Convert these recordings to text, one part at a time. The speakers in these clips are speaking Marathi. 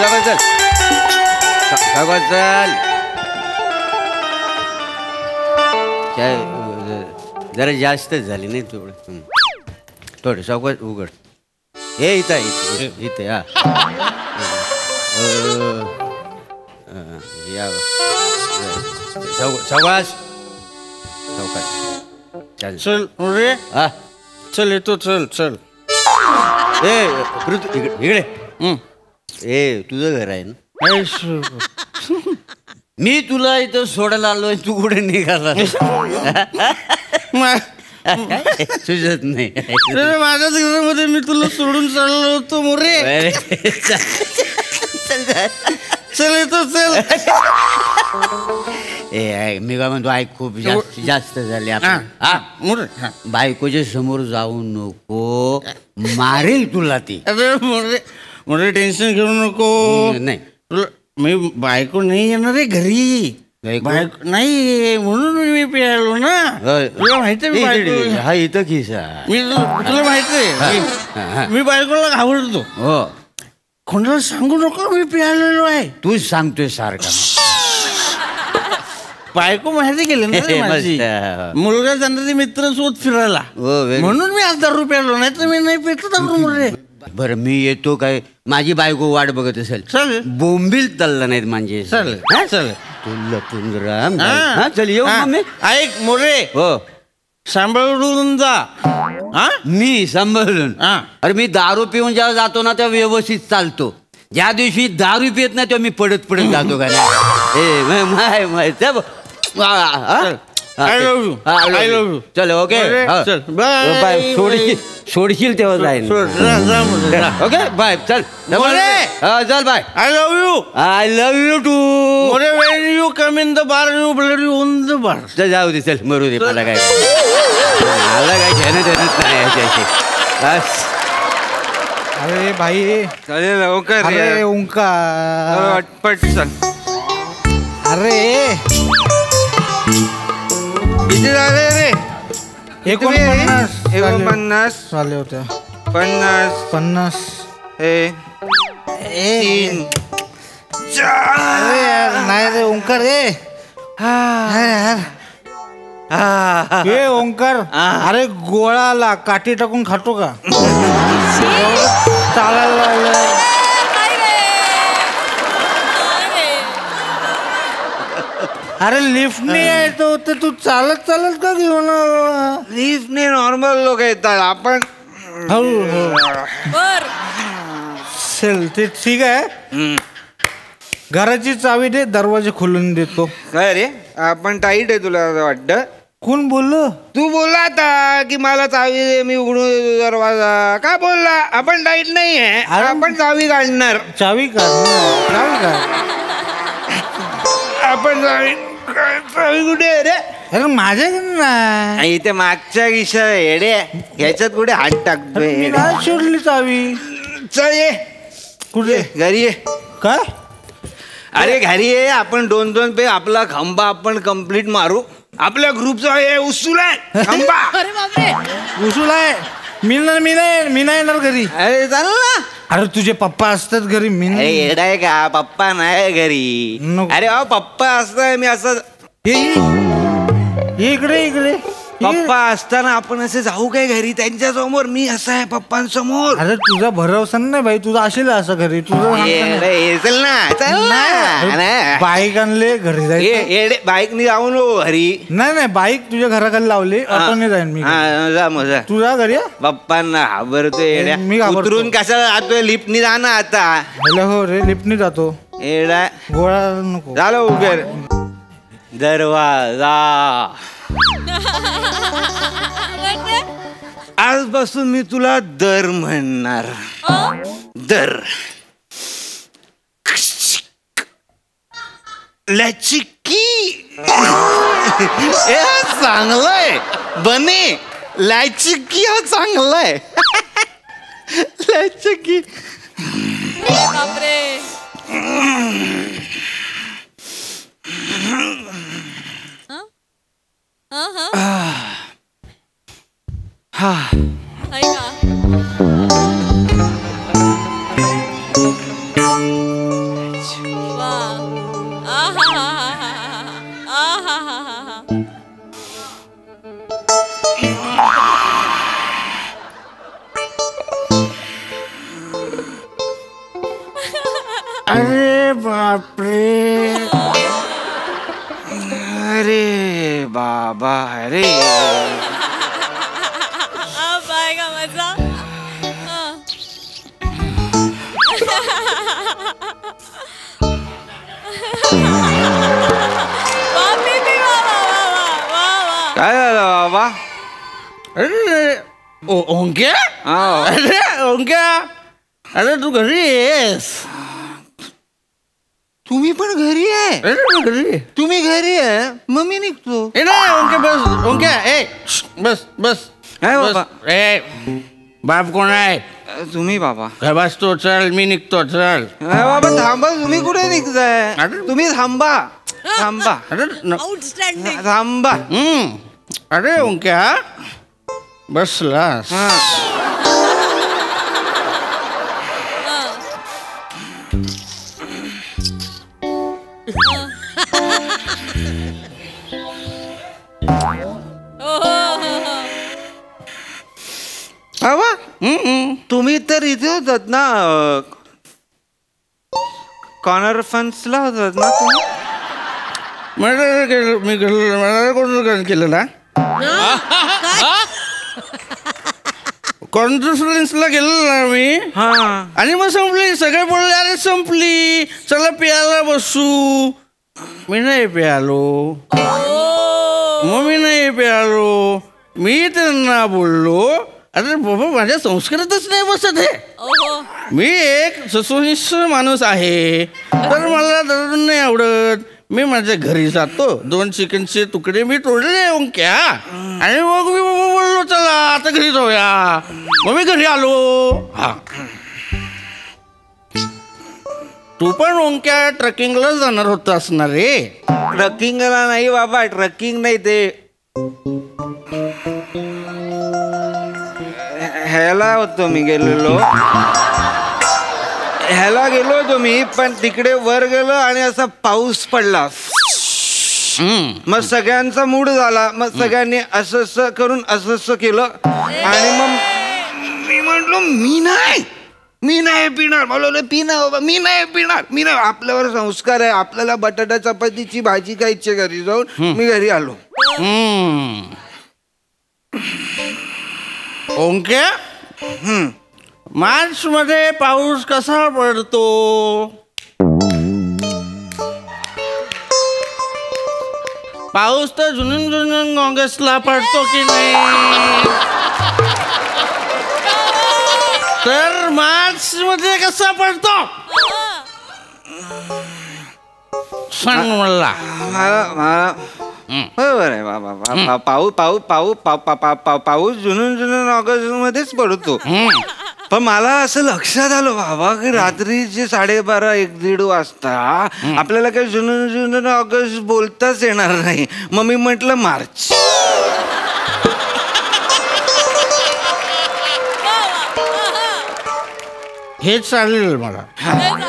चल जरा जास्तच झाली नाही थोडं सावकाश उघड हे इथं हा या सावकाश चल रे हा चल येतो चल चल इकडे ए तुझं घर आहे ना मी तुला इथं सोडायला आलोय तू कुठे निघाला सुचत नाही माझ्याच घरामध्ये मी तुला सोडून चाललो होतो मोरे चल येतो चल मी काय म्हणतो ऐक खूप जास्त झाले आपण बायकोच्या समोर जाऊ नको मारेल तुला ती अरे मोरे टेन्शन घेऊ नको नाही मी बायको नाही येणार आहे घरी बायको नाही म्हणून मी पियालो ना तुला माहिती हा इथं खिसा मी तुला माहिती मी बायकोला घाबरतो हो कोणाला सांगू नको मी पियालेलो आहे तूच सांगतोय सारखा बायको माहिती केली ना माझी मुलगा जाणार मित्रांसोबत फिरायला म्हणून मी आज दारू प्यालो नाही तर मी नाही पितो दारू मुले बरं मी येतो काय माझी बायको वाट बघत असेल चल बोंबील चालला नाहीत म्हणजे चल चल तू लपून राम चल येऊ ऐक मोरे हो सांभाळून जा मी सांभाळून अरे मी दारू पिऊन जेव्हा जातो ना तेव्हा व्यवस्थित चालतो ज्या दिवशी दारू पित नाही तेव्हा मी पडत जातो का नाही आय लव्ह यू चल ओके चल बाय सोडशील तेव्हा जाईल ओके बाय चल चल bye I love you too when you come in the bar you bloody on the bar चल जाऊ दे चल मरू दे मला काय घेणं देणंच नाही याच्याशी अरे भाई चालेल ओंकार अरे ओंकार अटपट चल अरे किती झाले रे 49 झाले होते 50 हे 3 नाही रे ओंकार हे ओंकार अरे गोळाला काठी टाकून खातो का चालायला अरे लिफ्टने येतो तर तू चालत का घेऊन लिफ्टने नॉर्मल लोक येतात आपण चल ते ठीक आहे घराची चावी दे दरवाजे खोलून देतो काय रे आपण टाईट आहे तुला वाटतं कोण बोललो तू बोलला आता की मला चावी दे मी उघडून देतो दरवाजा का बोलला आपण टाईट नाही आहे आपण चावी काढणार चावी का आपण चावी कुठे आहे रे अरे माझ्याकडे नाही इथे मागच्या विषय येडे ह्याच्यात कुठे हात टाकतोय शोधली चावी चल ये कुठे घरी ये काय अरे घरी ये आपण 2-2 पे आपला खंबा आपण कंप्लीट मारू आपल्या ग्रुपचा हे उसूल आहे खंबा उसूल आहे मी नाही येणार घरी अरे चाल ना अरे तुझे पप्पा असतात घरी मी येडाय का पप्पा नाही घरी अरे पप्पा असताय मी असं इकडे पप्पा असताना आपण असे जाऊ काय घरी त्यांच्या समोर मी असं आहे पप्पांसमोर अरे तुझा भरोसा नाही भाई तुझा असेल असं घरी चल ना बाईक आणले घरी जाईल बाईकने जाऊ नको घरी नाही बाईक तुझ्या घराखाली लावली ऑटोने जाईन मी जा मजा तुझा घरी पप्पांना घाबरतोय मी उतरून कशाला जातोय लिफ्टनी जा ना आता हो रे लिफ्टनी जातो एडा गोळा नको झालं उभे दरवाजा आजपासून मी तुला दर म्हणणार दर लचिकी चांगलंय बने लचिकी हा चांगलाय लचिकी बापरे अरे बापरे. अरे बाबा अरे का मजा. काय झालं बाबा. अरे ओंक्या. हा. अरे ओंक्या, अरे तू घरी येस. तुम्ही पण घरी आहे. अरे मी घरी. तुम्ही घरी आहे मग मी निघतो. ए नाही ओंक्या बस. ओंक्या ए बस बस. काय बाबा. ए बाप कोण आहे. तुम्ही बाबा. काय बसतो. चल मी निघतो. चल. बाबा थांबा. तुम्ही कुठे निघताय. अरे. तुम्ही थांबा थांबा. अरे आउटस्टँडिंग. थांबा. अरे ओंक्या बसलास. बाबा तुम्ही तर इथे होतात ना. कॉन्फरन्सला होतात ना तुम्ही. मी मला कोण केलेला. कॉन्फरन्सला गेलेलो ना मी. हा. आणि मग संपली. सगळे बोलले अरे संपली चला प्यायला बसू. मी नाही प्यालो. मग मी नाही प्यालो. मी त्यांना बोललो अरे बाबा माझ्या संस्कारातच नाही बसत हे. मी एक ससुनिष्ठ माणूस आहे तर मला दारू नाही आवडत. मी माझ्या घरी जातो. 2 चिकनचे तुकडे मी तोडले ओंक्या. आणि मग मी बोललो चला आता घरी जाऊया. मग मी घरी आलो. हा तू पण ओंक्या ट्रेकिंगला जाणार होतास ना रे. ट्रकिंगला नाही बाबा. ट्रकिंग नाही ते ह्याला होतो मी गेलेलो. ह्याला गेलो होतो मी पण तिकडे वर गेलो आणि असा पाऊस पडला. मग सगळ्यांचा मूड झाला. मग सगळ्यांनी असं असं करून असं केलं आणि मग मी म्हटलो मी नाही पिणार. मला पिणार बाबा. मी नाही पिणार. आपल्यावर संस्कार आहे. आपल्याला बटाटा चपातीची भाजी खायची घरी जाऊन. मी घरी आलो. ओंक्या मार्च मध्ये पाऊस कसा पडतो. पाऊस तर जुनून ऑगस्टला पडतो की नाही. तर मार्च मध्ये कसा पडतो सांग मला. बरोबर आहे बाबा. पाऊस जुनून ऑगस्ट मध्येच पडतो. पण मला असं लक्षात आलं बाबा की रात्रीचे 12:30-1-1:30 वाजता आपल्याला काही जुनून ऑगस्ट बोलताच येणार नाही. मग मी म्हटलं मार्च. हेच चालेल मला.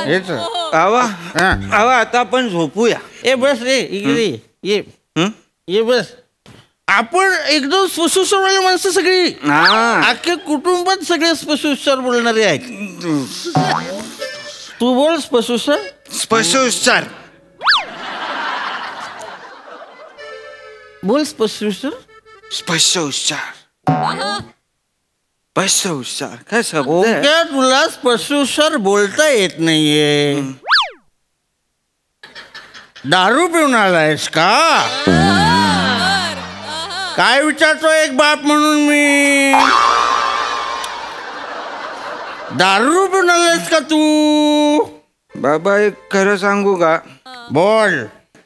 हेच आवा आता आपण झोपूया. ए बस रे इकडे ये बस. आपण एकदम स्पष्टोच्चार माणसं सगळी. अख्खे कुटुंबात सगळे स्पष्टोच्चार बोलणारे आहेत. तू बोल स्पष्टोच्चार. स्पष्टोच्चार बोल स्पष्टोच्चार. स्पष्टोच्चार काय शब्द आहे? ओंक्या तुला स्पष्टोच्चार बोलता येत नाहीये. दारू पिऊन आलायस का. काय विचारतो एक बाप म्हणून मी. दारू पिऊन आलायस का तू. बाबा एक खरं सांगू का. बोल.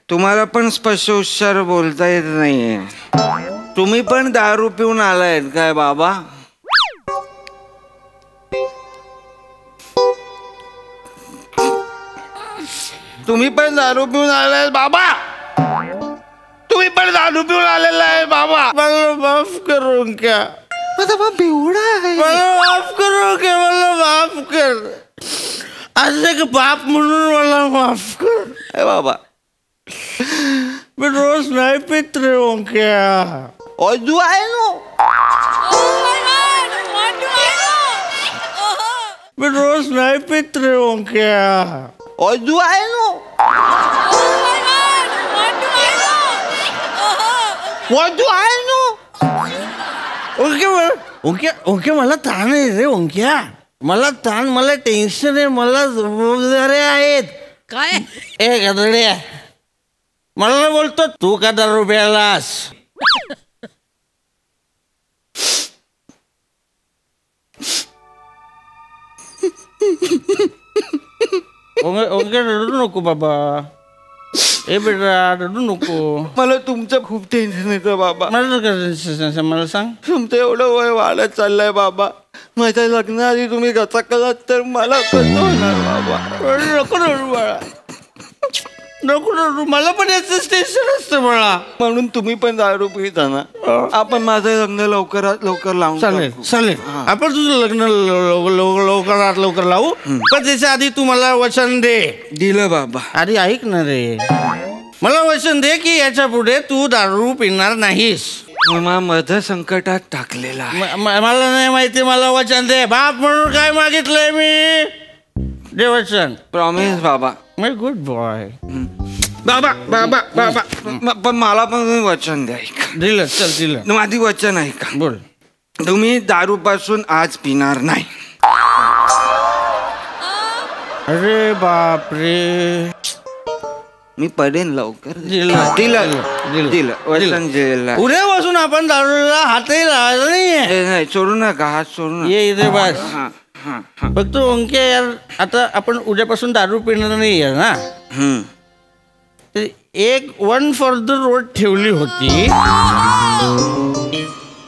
तुम्हाला पण स्पष्टोच्चार बोलता येत नाहीये. तुम्ही पण दारू पिऊन आलायत काय बाबा. तुम्ही पण दारू पिऊन आलाय बाबा. तुम्ही पण दारू पिऊन आलेला आहे बाबा. मला माफ करू क्या. माझा बाप एवढा आहे. मला माफ करू क्या. मला माफ कर. आज एक बाप म्हणून मला माफ कर बाबा. मी रोज नाही पित रे ओंक्या. Do I know? मी रोज नाही पित रे ओंक्या. What do I know? Oh my God! What do I know? What do I know? Okay मला ताण आहे रे ओंक्या. मला ताण, मला टेन्शन आहे, मला जबाबदाऱ्या आहेत. काय? ए गदड्या, मला बोलतो तू का दारू प्यायलास? ओंक्या रडू नको बाबा. ए बेटा रडू नको. मला तुमचं खूप टेन्शन येतं बाबा. मला सांग. तुमचं एवढं वय वाढत चाललंय बाबा. माझ्या लग्नाआधी तुम्ही कसा केलात तर मला कसं होणार बाबा. नको रडू बाळा, नको रडू. मला पण याच टेन्शन असतं बाळा. म्हणून तुम्ही पण दारू पिता ना. आपण माझं लग्न लवकरात लवकर लावून चालेल टाकू. चालेल. आपण तुझं लग्न लवकरात लवकर लावू. पण त्याच्या आधी तू मला वचन दे. दिलं बाबा. आधी ऐक ना रे. मला वचन दे की याच्या पुढे तू दारू पिणार नाहीस. मध्ये संकटात टाकलेला आहे. मला नाही माहिती. मला वचन दे. बाप म्हणून काय मागितलंय मी? दे वचन. प्रॉमिस बाबा. माय गुड बॉय. बाबा बाबा बाबा पण मला पण तुम्ही वचन द्या. दिलं. चल दिलं. माझी वचन आहे का? बोल. तुम्ही दारू पासून आज पिणार नाही. अरे बाप रे. मी पडेन लवकर. दिलं. दिलं वचन दिलं. उद्यापासून आपण दारूला हातही लावायचा नाहीये. नाही सोडू नका. हात सोडू नका. ये इथे बस. हा. फक्त ओंके यार, आता आपण उद्यापासून दारू पिणार नाही आहे ना. तर एक वन फॉर द रोड ठेवली होती,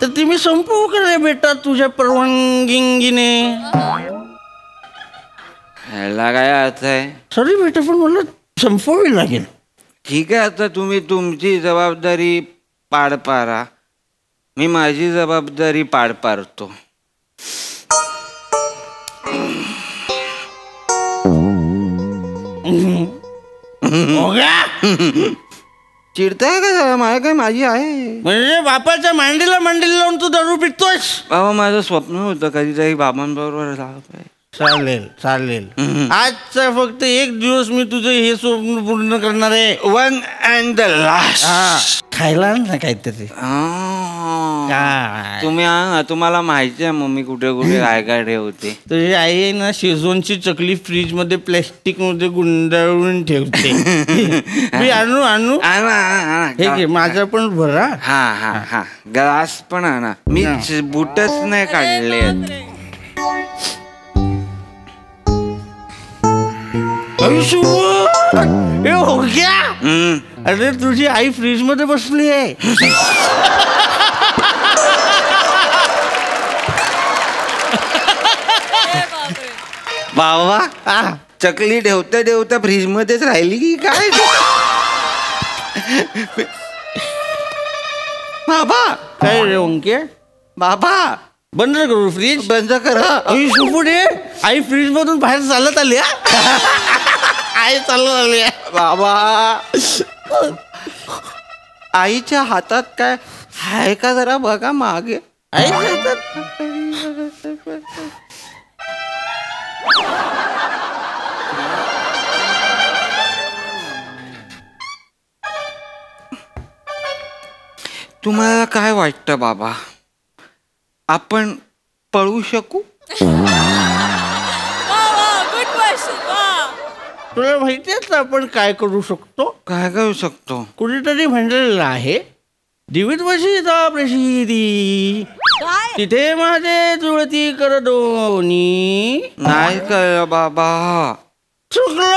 तर ती मी संपवू का रे बेटा तुझ्या परवानगीने? ह्याला काय अर्थ आहे? सॉरी बेटा, पण मला संपवावी लागेल. ठीक आहे, आता तुम्ही तुमची जबाबदारी पार पारा. मी माझी जबाबदारी पार पारतो. चिडताय का जरा? मला काय माझी आहे. म्हणजे बापाच्या मांडीला मांडी लावून तू दारू पितोस? बाबा माझं स्वप्न होतं कधीतरी बाबांबरोबर राहावं. चालेल चालेल. आजचा फक्त एक दिवस मी तुझं हे स्वप्न पूर्ण करणार आहे. One and the last. हा, खायला ना काहीतरी. तुम्ही तुम्हाला माहिती आहे मम्मी कुठे कुठे काय काय ठेवते. तुझी आई आहे ना, शेजवानची चकली फ्रीज मध्ये प्लॅस्टिक मध्ये गुंडाळून ठेवते. मी आणू हे घे, माझा पण भरा. हा हा हा, ग्लास पण आणा. मी बुटच नाही काढले. हो गया. अरे तुझी आई फ्रीज मध्ये बसली आहे. बाबा चकली ठेवता ठेवता फ्रीज मध्येच राहिली की काय? बाबा काय रे ओंके? बाबा बंद करू फ्रीज? बंद करा. आई फ्रीज मधून बाहेर चालत आली. आई चालत आली. बाबा आईच्या हातात काय आहे का जरा बघा मागे. आई तुम्हाला काय वाटतं बाबा, आपण पळू शकू? Good question. तुला माहिती आहे आपण काय करू शकतो? काय करू शकतो? कुठेतरी म्हणलेलं आहे, दिवीत वशिता प्रसिद्धी काय? तिथे माझे जुळती कर दोन्ही. नाही कळलं बाबा. चुकलो.